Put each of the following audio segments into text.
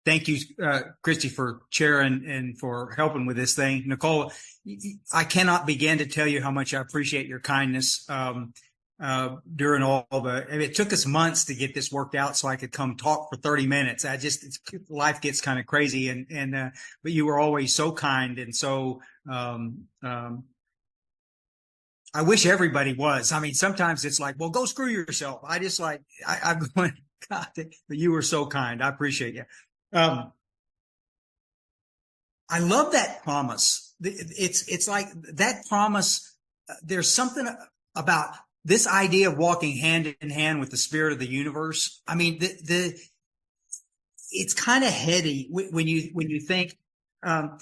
Thank you, Christy, for chairing and for helping with this thing. Nicole, I cannot begin to tell you how much I appreciate your kindness during all it took us months to get this worked out so I could come talk for 30 minutes. Life gets kind of crazy, but you were always so kind. And so I wish everybody was. I mean, sometimes it's like, well, go screw yourself. I'm going, God, but you were so kind. I appreciate you. I love that promise. It's like that promise. There's something about this idea of walking hand in hand with the spirit of the universe. I mean, it's kind of heady when you think. Let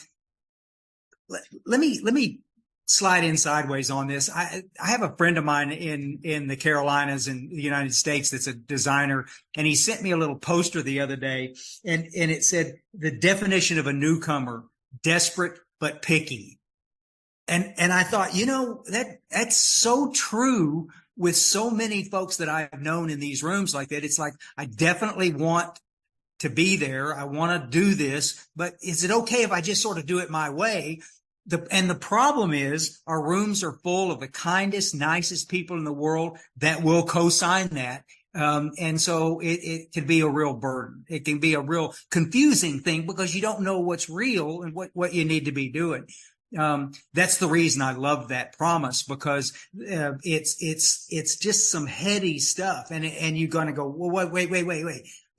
me slide in sideways on this. I have a friend of mine in the Carolinas in the United States that's a designer, and he sent me a little poster the other day, and it said the definition of a newcomer: desperate but picky. And I thought, that's so true with so many folks that I've known in these rooms like that. It's like, I definitely want to be there. I want to do this, but is it okay if I just sort of do it my way? And the problem is our rooms are full of the kindest, nicest people in the world that will co-sign that. And so it can be a real burden. It can be a real confusing thing because you don't know what's real and what you need to be doing. That's the reason I love that promise, because it's just some heady stuff. And you're going to go, well, wait.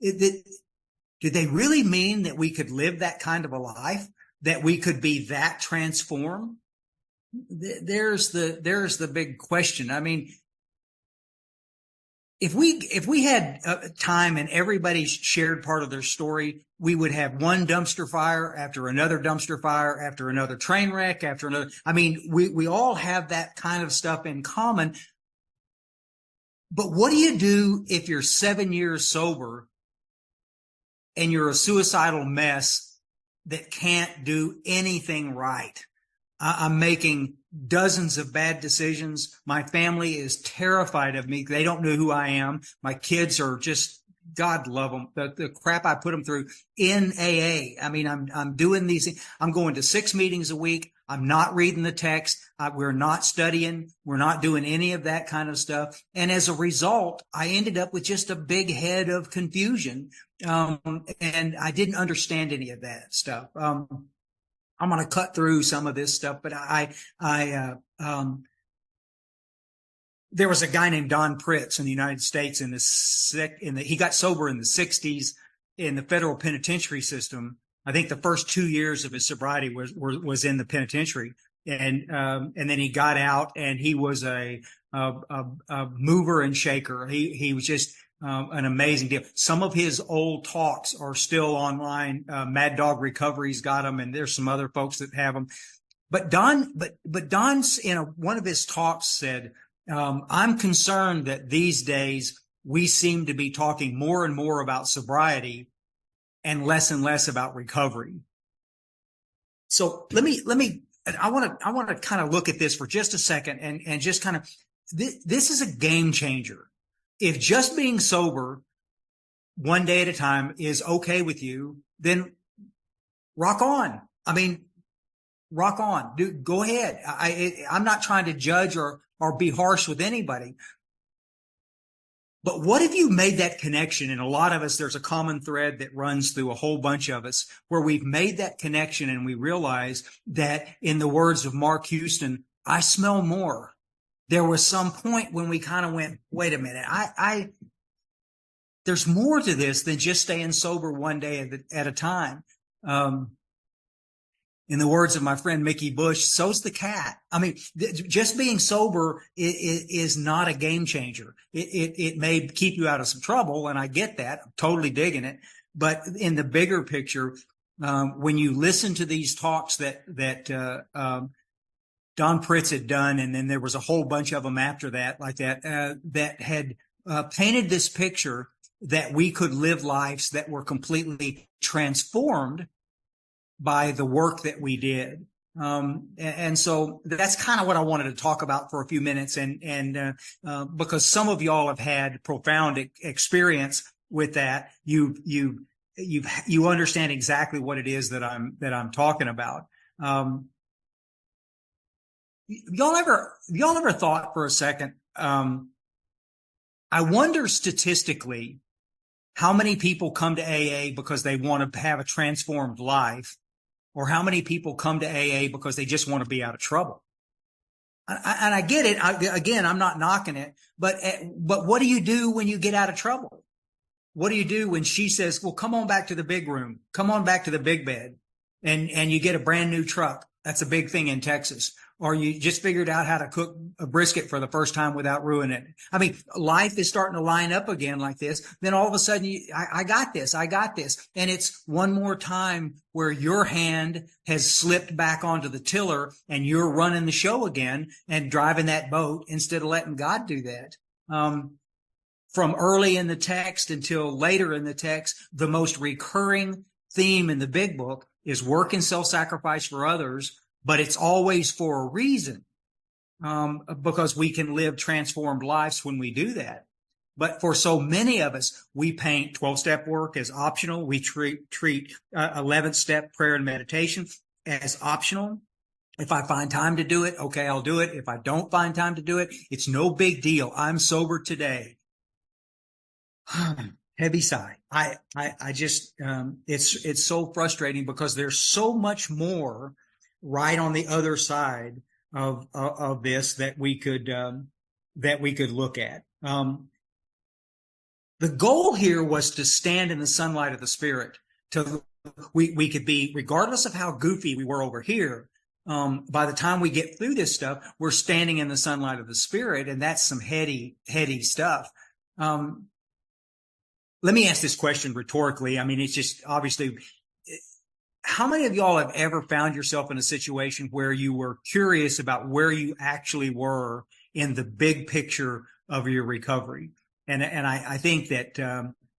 Did they really mean that we could live that kind of a life? That we could be that transformed? There's the big question. I mean, if we had time and everybody shared part of their story, we would have one dumpster fire after another dumpster fire after another train wreck after another. I mean, we all have that kind of stuff in common. But what do you do if you're 7 years sober and you're a suicidal mess that can't do anything right? I'm making dozens of bad decisions. My family is terrified of me. They don't know who I am. My kids are just, God love them. The crap I put them through in AA. I mean, I'm doing these things. I'm going to 6 meetings a week. I'm not reading the text. We're not studying. We're not doing any of that kind of stuff. And as a result, I ended up with just a big head of confusion. And I didn't understand any of that stuff. I'm going to cut through some of this stuff, but there was a guy named Don Pritz in the United States he got sober in the 60s in the federal penitentiary system. I think the first 2 years of his sobriety was in the penitentiary. And then he got out, and he was a mover and shaker. He was just, an amazing deal. Some of his old talks are still online. Mad Dog Recovery's got them, and there's some other folks that have them. But Don's in one of his talks said, I'm concerned that these days we seem to be talking more and more about sobriety and less about recovery. So I want to kind of look at this for just a second and just kind of, this is a game changer. If just being sober one day at a time is okay with you, then rock on. I mean, rock on. Go ahead. I'm not trying to judge or be harsh with anybody. But what if you made that connection? And a lot of us, there's a common thread that runs through a whole bunch of us where we've made that connection and we realize that, in the words of Mark Houston, I smell more. There was some point when we kind of went, wait a minute, there's more to this than just staying sober one day at a time. In the words of my friend Mickey Bush, so's the cat. I mean, just being sober is not a game changer. It may keep you out of some trouble, and I get that. I'm totally digging it. But in the bigger picture, when you listen to these talks that Don Pritz had done, and then there was a whole bunch of them after that, like that, that had painted this picture that we could live lives that were completely transformed by the work that we did. And so that's kind of what I wanted to talk about for a few minutes. And because some of y'all have had profound experience with that, you understand exactly what it is that I'm talking about. Y'all ever thought for a second, I wonder statistically how many people come to AA because they want to have a transformed life, or how many people come to AA because they just want to be out of trouble. And I get it. Again, I'm not knocking it, but what do you do when you get out of trouble? What do you do when she says, well, come on back to the big room, come on back to the big bed, and you get a brand new truck? That's a big thing in Texas. Or you just figured out how to cook a brisket for the first time without ruining it. I mean, life is starting to line up again like this. Then all of a sudden, I got this. And it's one more time where your hand has slipped back onto the tiller and you're running the show again and driving that boat instead of letting God do that. From early in the text until later in the text, the most recurring theme in the big book is work and self-sacrifice for others, but it's always for a reason, because we can live transformed lives when we do that. But for so many of us, we paint 12-step work as optional. We treat 11th-step prayer and meditation as optional. If I find time to do it, okay, I'll do it. If I don't find time to do it, it's no big deal. I'm sober today. Heavy sigh. I just, it's so frustrating because there's so much more right on the other side of this that we could look at. The goal here was to stand in the sunlight of the Spirit. We could be, regardless of how goofy we were over here, by the time we get through this stuff, we're standing in the sunlight of the Spirit, and that's some heady stuff. Let me ask this question rhetorically. I mean, it's just obviously, how many of y'all have ever found yourself in a situation where you were curious about where you actually were in the big picture of your recovery? And I think that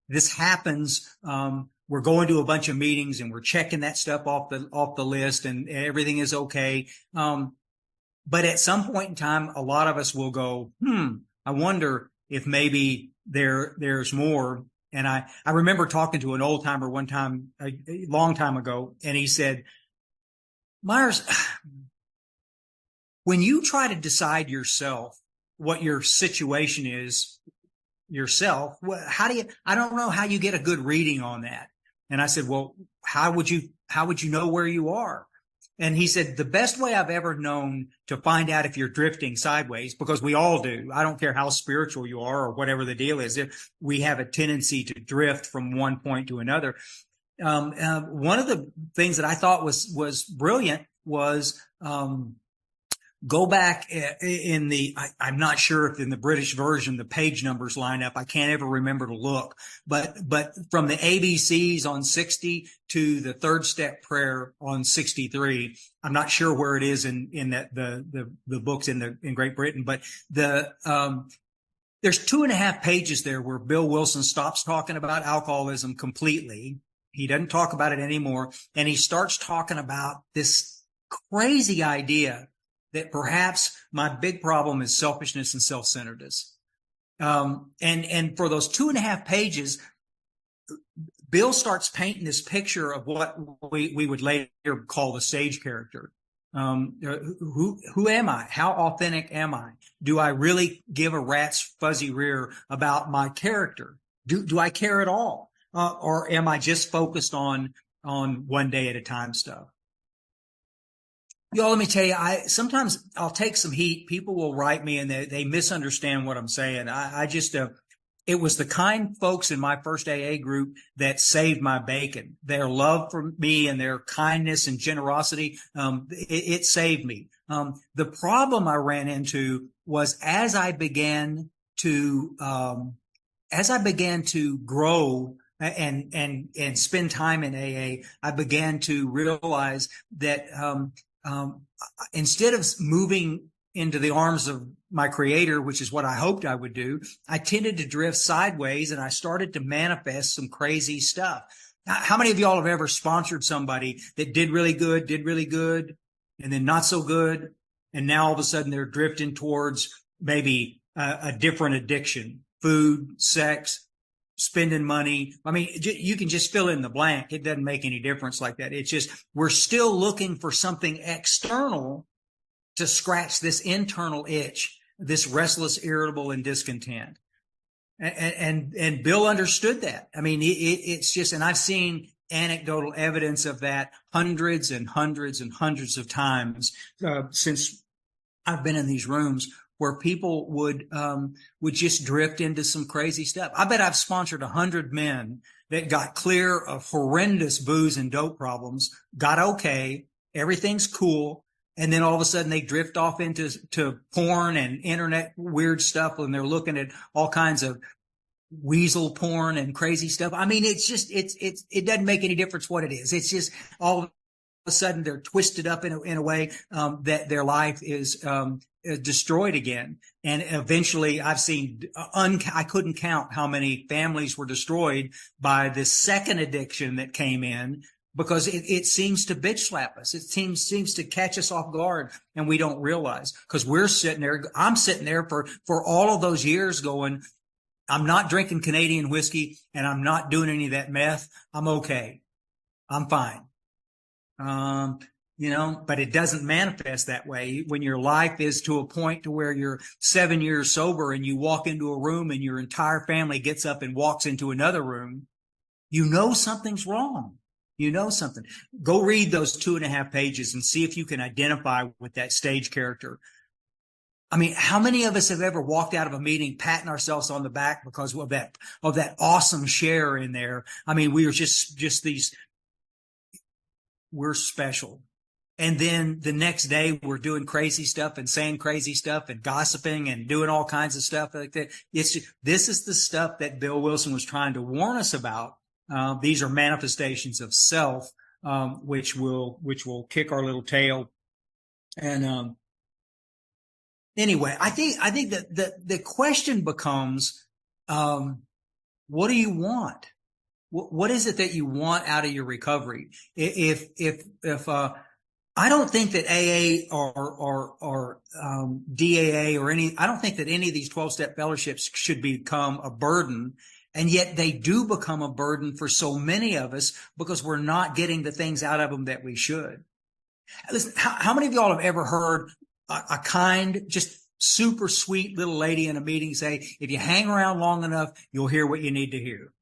this happens. We're going to a bunch of meetings and we're checking that stuff off the list, and everything is okay. But at some point in time, a lot of us will go, I wonder if maybe there's more. And I remember talking to an old timer one time, a long time ago, and he said, Myers, when you try to decide yourself what your situation is yourself, I don't know how you get a good reading on that. And I said, well, how would you know where you are? And he said, the best way I've ever known to find out if you're drifting sideways, because we all do. I don't care how spiritual you are or whatever the deal is. If we have a tendency to drift from one point to another. One of the things that I thought was brilliant was, go back I'm not sure if in the British version, the page numbers line up. I can't ever remember to look, but from the ABCs on 60 to the third step prayer on 63, I'm not sure where it is in that, the books in Great Britain, but there's 2.5 pages there where Bill Wilson stops talking about alcoholism completely. He doesn't talk about it anymore. And he starts talking about this crazy idea that perhaps my big problem is selfishness and self-centeredness. And for those 2.5 pages, Bill starts painting this picture of what we would later call the sage character. Who am I? How authentic am I? Do I really give a rat's fuzzy rear about my character? Do I care at all? Or am I just focused on one day at a time stuff? Y'all, let me tell you, sometimes I'll take some heat. People will write me and they misunderstand what I'm saying. It was the kind folks in my first AA group that saved my bacon. Their love for me and their kindness and generosity, it saved me. The problem I ran into was as I began to grow and spend time in AA, I began to realize that, instead of moving into the arms of my creator, which is what I hoped I would do, I tended to drift sideways and I started to manifest some crazy stuff. How many of y'all have ever sponsored somebody that did really good, and then not so good, and now all of a sudden they're drifting towards maybe a different addiction, food, sex? spending money. I mean, you can just fill in the blank. It doesn't make any difference like that. It's just, we're still looking for something external to scratch this internal itch, this restless, irritable, and discontent. And Bill understood that. I mean, it's just, and I've seen anecdotal evidence of that hundreds and hundreds and hundreds of times since I've been in these rooms, where people would just drift into some crazy stuff. I bet I've sponsored 100 men that got clear of horrendous booze and dope problems, got okay, everything's cool, and then all of a sudden they drift off into porn and internet weird stuff, and they're looking at all kinds of weasel porn and crazy stuff. I mean, it's just, it doesn't make any difference what it is. It's just all of a sudden they're twisted up in a way that their life is destroyed again. And eventually I've seen, I couldn't count how many families were destroyed by this second addiction that came in, because it seems to bitch slap us. It seems to catch us off guard, and we don't realize, because we're sitting there. I'm sitting there for all of those years going, I'm not drinking Canadian whiskey and I'm not doing any of that meth. I'm okay. I'm fine. But it doesn't manifest that way when your life is to a point to where you're 7 years sober and you walk into a room and your entire family gets up and walks into another room. You know something's wrong. You know something. Go read those 2.5 pages and see if you can identify with that stage character. I mean, how many of us have ever walked out of a meeting patting ourselves on the back because of that awesome share in there? I mean, we are just these, we're special. And then the next day we're doing crazy stuff and saying crazy stuff and gossiping and doing all kinds of stuff like that. This is the stuff that Bill Wilson was trying to warn us about. These are manifestations of self, which will kick our little tail. And, anyway, I think that the question becomes, what do you want? What is it that you want out of your recovery? If I don't think that AA or DAA or I don't think that any of these 12-step fellowships should become a burden. And yet they do become a burden for so many of us because we're not getting the things out of them that we should. Listen, how many of y'all have ever heard a kind, just super sweet little lady in a meeting say, if you hang around long enough, you'll hear what you need to hear?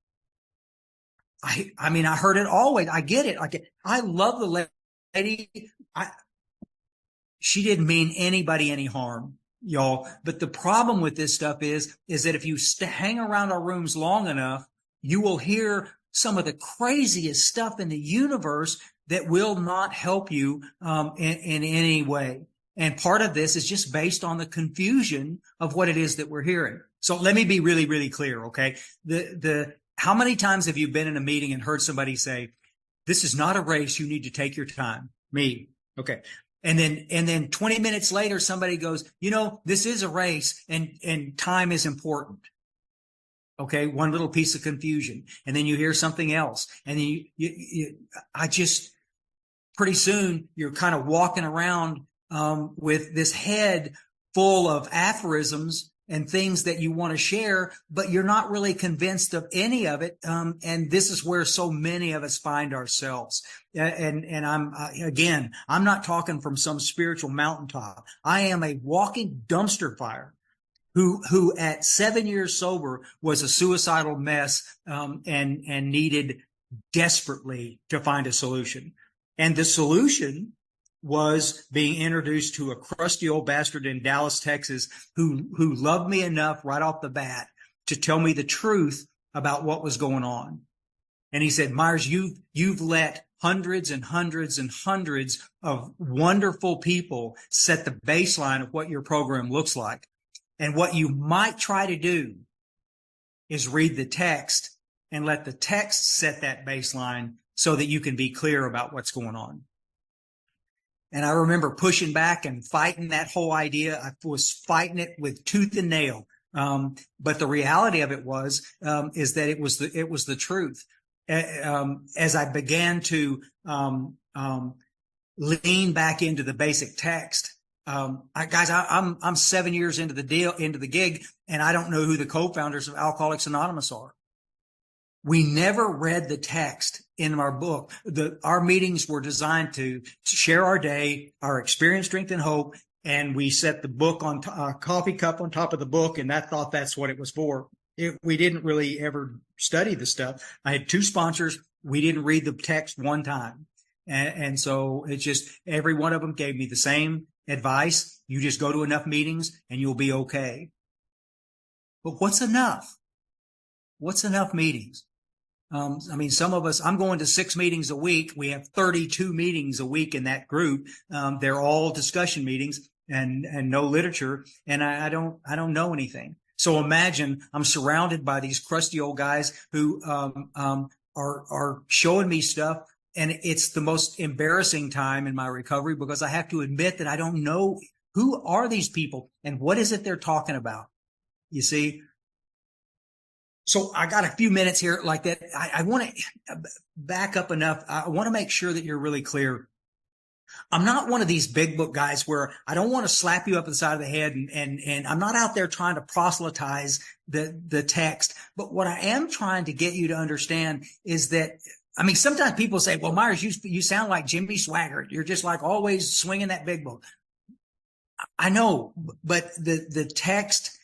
I mean, I heard it always. I get it. I love the lady. She didn't mean anybody any harm, y'all. But the problem with this stuff is that if you hang around our rooms long enough, you will hear some of the craziest stuff in the universe that will not help you in any way. And part of this is just based on the confusion of what it is that we're hearing. So let me be really, really clear, okay? How many times have you been in a meeting and heard somebody say, this is not a race, you need to take your time? Me. Okay. And then 20 minutes later, somebody goes, this is a race and time is important. Okay. One little piece of confusion. And then you hear something else. And then pretty soon you're kind of walking around with this head full of aphorisms and things that you want to share, but you're not really convinced of any of it. And this is where so many of us find ourselves. And I'm not talking from some spiritual mountaintop. I am a walking dumpster fire who at 7 years sober was a suicidal mess, and needed desperately to find a solution. And the solution was being introduced to a crusty old bastard in Dallas, Texas, who loved me enough right off the bat to tell me the truth about what was going on. And he said, Myers, you've let hundreds and hundreds and hundreds of wonderful people set the baseline of what your program looks like. And what you might try to do is read the text and let the text set that baseline so that you can be clear about what's going on. And I remember pushing back and fighting that whole idea. I was fighting it with tooth and nail. But the reality of it is that it was the truth. As I began to lean back into the basic text, I'm 7 years into the gig, and I don't know who the co-founders of Alcoholics Anonymous are. We never read the text in our book. Our meetings were designed to share our day, our experience, strength, and hope. And we set the book on a coffee cup on top of the book, and that's what it was for. We didn't really ever study the stuff. I had 2 sponsors. We didn't read the text one time. And so it's just, every one of them gave me the same advice. You just go to enough meetings and you'll be okay. But what's enough? What's enough meetings? I mean, some of us, I'm going to 6 meetings a week. We have 32 meetings a week in that group. They're all discussion meetings and no literature. And I don't know anything. So imagine I'm surrounded by these crusty old guys who, are showing me stuff. And it's the most embarrassing time in my recovery because I have to admit that I don't know who are these people and what is it they're talking about. You see? So I got a few minutes here like that. I want to back up enough. I want to make sure that you're really clear. I'm not one of these big book guys where I don't want to slap you up the side of the head and I'm not out there trying to proselytize the text. But what I am trying to get you to understand is that, I mean, sometimes people say, well, Myers, you sound like Jimmy Swaggart. You're just like always swinging that big book. I know, but the text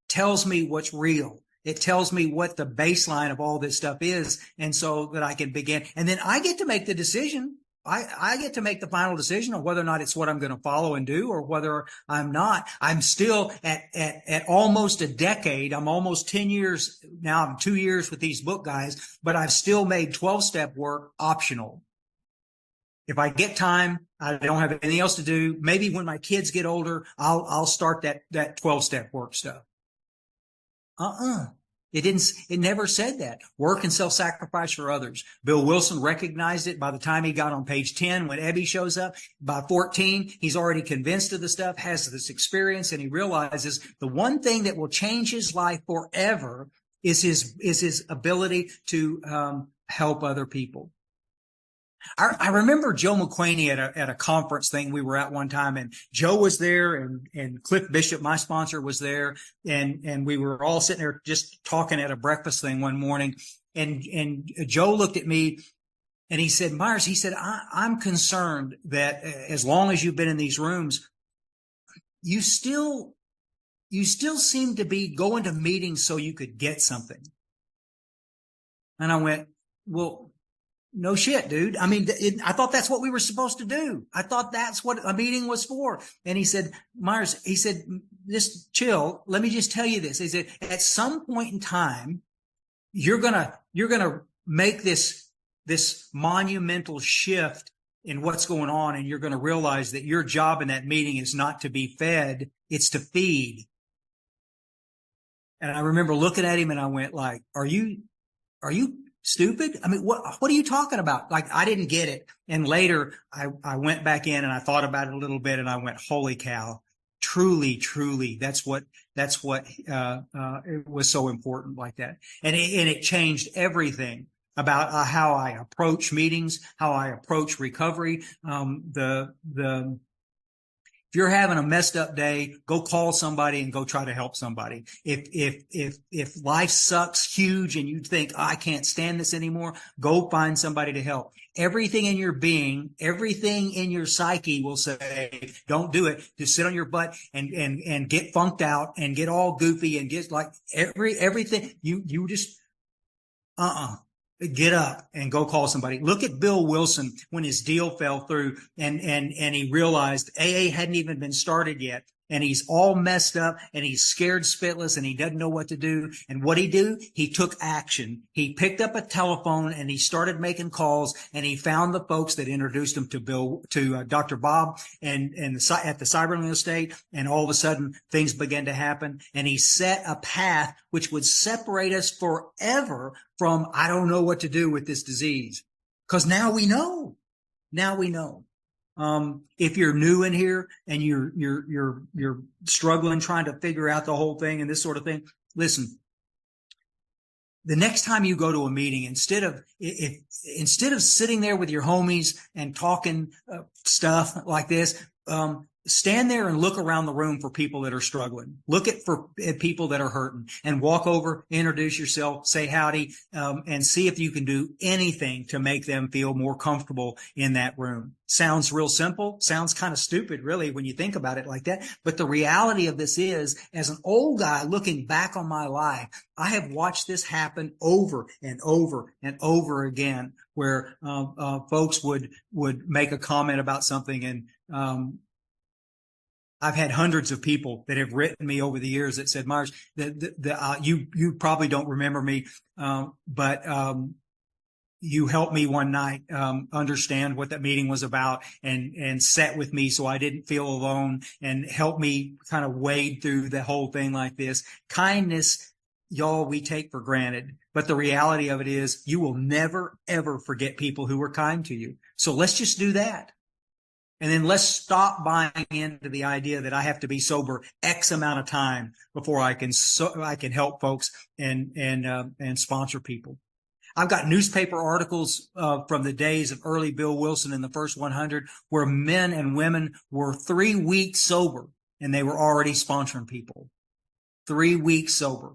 tells me what's real. It tells me what the baseline of all this stuff is. And so that I can begin. And then I get to make the decision. I get to make the final decision on whether or not it's what I'm going to follow and do or whether I'm not. I'm still at almost a decade. I'm almost 10 years now. I'm 2 years with these book guys, but I've still made 12-step work optional. If I get time, I don't have anything else to do. Maybe when my kids get older, I'll start that 12-step work stuff. It never said that. Work and self-sacrifice for others. Bill Wilson recognized it by the time he got on page 10 when Ebby shows up. By 14, he's already convinced of the stuff, has this experience, and he realizes the one thing that will change his life forever is his ability to help other people. I remember Joe McQuaney at a conference thing we were at one time, and Joe was there and Cliff Bishop, my sponsor, was there, and we were all sitting there just talking at a breakfast thing one morning, and Joe looked at me and he said, Myers, he said, I'm concerned that as long as you've been in these rooms, you still seem to be going to meetings so you could get something. And I went, well, no shit, dude. I mean, I thought that's what we were supposed to do. I thought that's what a meeting was for. And he said, Myers, he said, just chill. Let me just tell you this. He said, at some point in time, you're going to make this monumental shift in what's going on. And you're going to realize that your job in that meeting is not to be fed. It's to feed. And I remember looking at him and I went like, are you stupid? I mean, what are you talking about? Like, I didn't get it. And later I went back in and I thought about it a little bit and I went, holy cow, truly. That's what it was so important like that. And it changed everything about how I approach meetings, how I approach recovery. If you're having a messed up day, go call somebody and go try to help somebody. If life sucks huge and you think, I can't stand this anymore, go find somebody to help. Everything in your being, everything in your psyche will say, don't do it. Just sit on your butt and get funked out and get all goofy and get like everything. You just, get up and go call somebody. Look at Bill Wilson when his deal fell through and he realized AA hadn't even been started yet. And he's all messed up and he's scared spitless and he doesn't know what to do. And what he do? He took action. He picked up a telephone and he started making calls and he found the folks that introduced him to Dr. Bob and at the Cyberland estate. And all of a sudden things began to happen and he set a path which would separate us forever from, I don't know what to do with this disease. Cause now we know. If you're new in here and you're struggling trying to figure out the whole thing and this sort of thing, listen, the next time you go to a meeting, instead of sitting there with your homies and talking stuff like this, stand there and look around the room for people that are struggling. Look at people that are hurting, and walk over, introduce yourself, say howdy, and see if you can do anything to make them feel more comfortable in that room. Sounds real simple. Sounds kind of stupid, really, when you think about it like that. But the reality of this is, as an old guy looking back on my life, I have watched this happen over and over and over again, where folks would make a comment about something, and I've had hundreds of people that have written me over the years that said, Myers, you probably don't remember me, but you helped me one night understand what that meeting was about, and sat with me so I didn't feel alone, and helped me kind of wade through the whole thing like this. Kindness, y'all, we take for granted. But the reality of it is, you will never, ever forget people who were kind to you. So let's just do that. And then let's stop buying into the idea that I have to be sober X amount of time before I can help folks and sponsor people. I've got newspaper articles from the days of early Bill Wilson in the first 100, where men and women were 3 weeks sober and they were already sponsoring people. 3 weeks sober.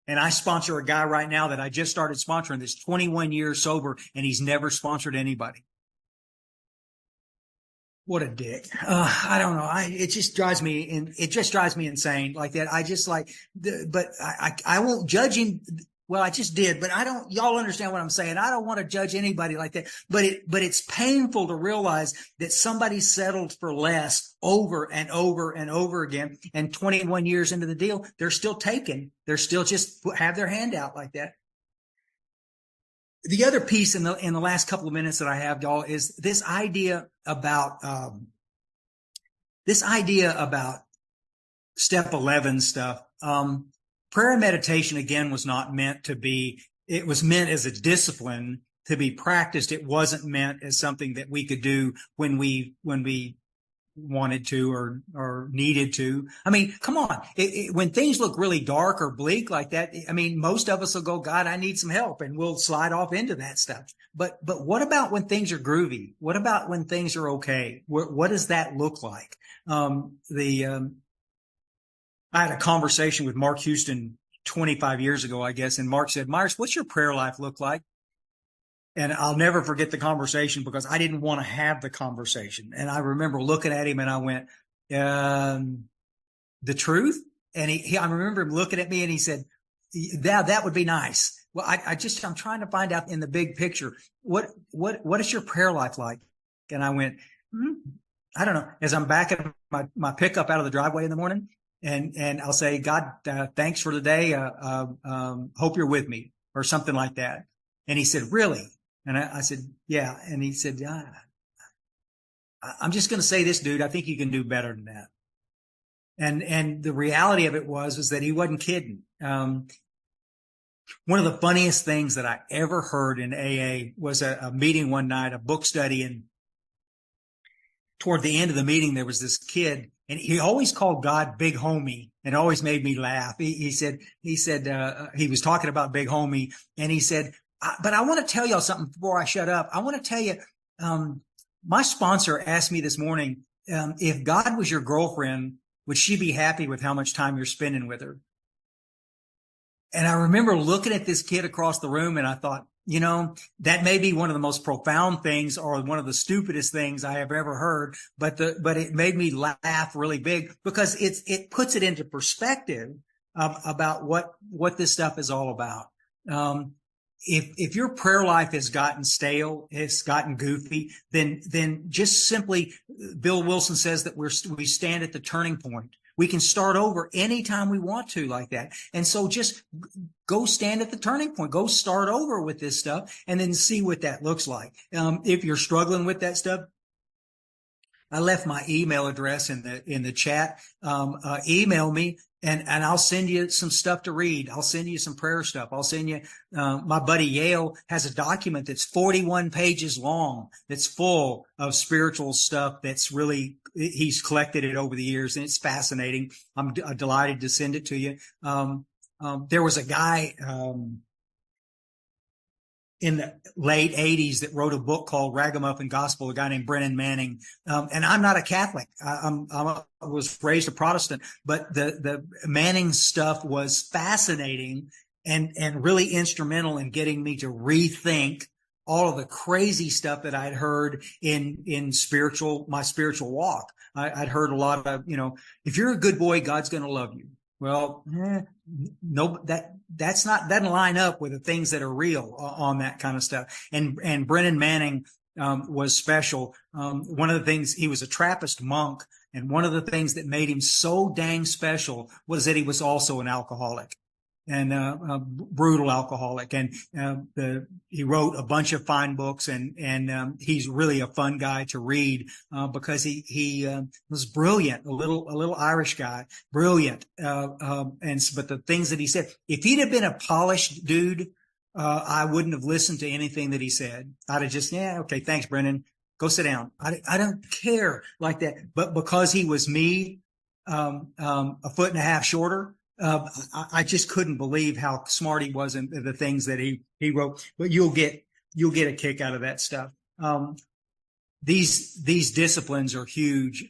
And I sponsor a guy right now that I just started sponsoring that's 21 years sober, and he's never sponsored anybody. What a dick. I don't know. It just drives me insane like that. I just but I won't judge him. Well, I just did, but y'all understand what I'm saying. I don't want to judge anybody like that, but it's painful to realize that somebody settled for less over and over and over again. And 21 years into the deal, they're still taking, they're still just have their hand out like that. The other piece in the last couple of minutes that I have, y'all, is this idea about step 11 stuff. Prayer and meditation, again, was not meant to be, it was meant as a discipline to be practiced. It wasn't meant as something that we could do when we wanted to or needed to. I mean, come on. When things look really dark or bleak like that, I mean, most of us will go, God, I need some help, and we'll slide off into that stuff. But what about when things are groovy? What about when things are okay? What does that look like? I had a conversation with Mark Houston 25 years ago, I guess. And Mark said, Myers, what's your prayer life look like? And I'll never forget the conversation, because I didn't want to have the conversation. And I remember looking at him and I went, the truth? And I remember him looking at me and he said, yeah, that would be nice. Well, I'm trying to find out in the big picture, what is your prayer life like? And I went, I don't know. As I'm backing my pickup out of the driveway in the morning, and I'll say, God, thanks for the day. Hope you're with me, or something like that. And he said, really? And I said, yeah. And he said, I'm just going to say this, dude. I think you can do better than that. And the reality of it was that he wasn't kidding. One of the funniest things that I ever heard in AA was a meeting one night, a book study. And toward the end of the meeting, there was this kid, and he always called God Big Homie, and it always made me laugh. He said he was talking about Big Homie, and he said, but I want to tell y'all something before I shut up. I want to tell you, my sponsor asked me this morning, if God was your girlfriend, would she be happy with how much time you're spending with her? And I remember looking at this kid across the room, and I thought, that may be one of the most profound things, or one of the stupidest things I have ever heard, but it made me laugh really big, because it puts it into perspective about what this stuff is all about. If your prayer life has gotten stale, it's gotten goofy, then just simply, Bill Wilson says that we stand at the turning point. We can start over anytime we want to like that. And so just go stand at the turning point, go start over with this stuff, and then see what that looks like. If you're struggling with that stuff, I left my email address in the chat. Email me, and I'll send you some stuff to read. I'll send you some prayer stuff. I'll send you, my buddy Yale has a document that's 41 pages long, that's full of spiritual stuff. That's really, he's collected it over the years, and it's fascinating. I'm delighted to send it to you. There was a guy, in the late 80s that wrote a book called Ragamuffin Gospel, a guy named Brennan Manning. And I'm not a Catholic. I was raised a Protestant, but the Manning stuff was fascinating and really instrumental in getting me to rethink all of the crazy stuff that I'd heard in my spiritual walk. I'd heard a lot of, if you're a good boy, God's going to love you. Well, no, doesn't line up with the things that are real on that kind of stuff. And Brennan Manning was special. One of the things, he was a Trappist monk, and one of the things that made him so dang special was that he was also an alcoholic. And a brutal alcoholic, and he wrote a bunch of fine books, and he's really a fun guy to read because he was brilliant, a little Irish guy, brilliant. But the things that he said, if he'd have been a polished dude, I wouldn't have listened to anything that he said. I'd have just, okay, thanks, Brennan, go sit down. I don't care like that. But because he was me, a foot and a half shorter. I just couldn't believe how smart he was in the things that he wrote. But you'll get a kick out of that stuff. These disciplines are huge.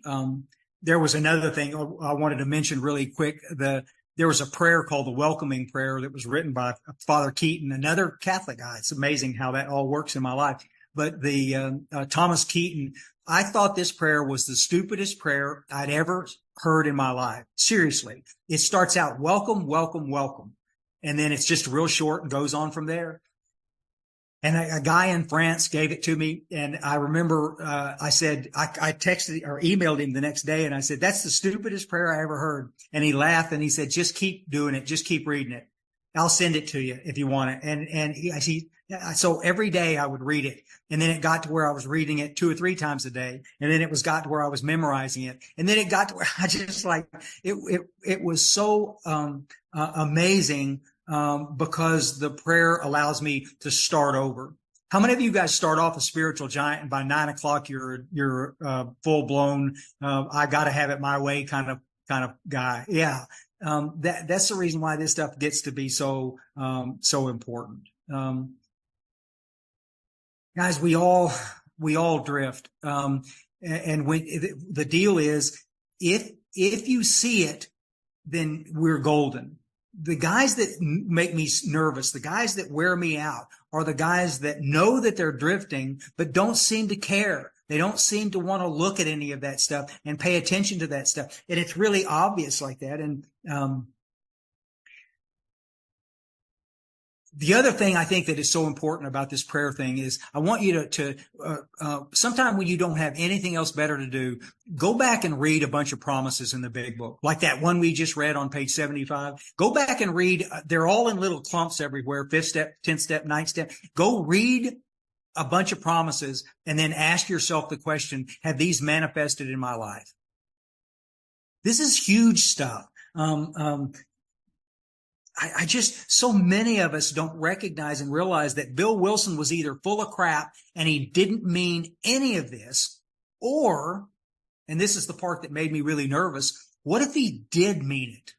There was another thing I wanted to mention really quick. There was a prayer called the Welcoming Prayer that was written by Father Keaton, another Catholic guy. It's amazing how that all works in my life. But the Thomas Keaton, I thought this prayer was the stupidest prayer I'd ever heard in my life. Seriously. It starts out, welcome, welcome, welcome. And then it's just real short and goes on from there. And a guy in France gave it to me. And I remember, I said, I texted or emailed him the next day, and I said, that's the stupidest prayer I ever heard. And he laughed and he said, just keep doing it. Just keep reading it. I'll send it to you if you want it. So every day I would read it. And then it got to where I was reading it 2 or 3 times a day. And then it got to where I was memorizing it. And then it got to where I just it was so, amazing, because the prayer allows me to start over. How many of you guys start off a spiritual giant and by 9 o'clock you're full blown, I got to have it my way kind of guy? Yeah. That's the reason why this stuff gets to be so important. Guys, we all drift. And when the deal is, if you see it, then we're golden. The guys that make me nervous, the guys that wear me out, are the guys that know that they're drifting, but don't seem to care. They don't seem to want to look at any of that stuff and pay attention to that stuff. And it's really obvious like that. And the other thing I think that is so important about this prayer thing is I want you to sometime when you don't have anything else better to do, go back and read a bunch of promises in the big book, like that one we just read on page 75. Go back and read. They're all in little clumps everywhere. 5th step, 10th step, 9th step. Go read a bunch of promises and then ask yourself the question, have these manifested in my life? This is huge stuff. I just, so many of us don't recognize and realize that Bill Wilson was either full of crap and he didn't mean any of this, or, and this is the part that made me really nervous, what if he did mean it?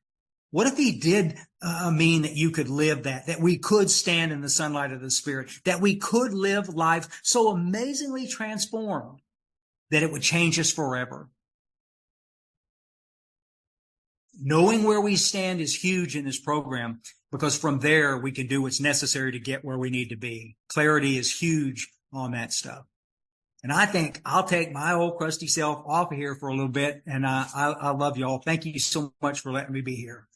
What if he did mean that you could live that we could stand in the sunlight of the Spirit, that we could live life so amazingly transformed that it would change us forever? Knowing where we stand is huge in this program, because from there we can do what's necessary to get where we need to be. Clarity is huge on that stuff. And I think I'll take my old crusty self off of here for a little bit. And I love y'all. Thank you so much for letting me be here.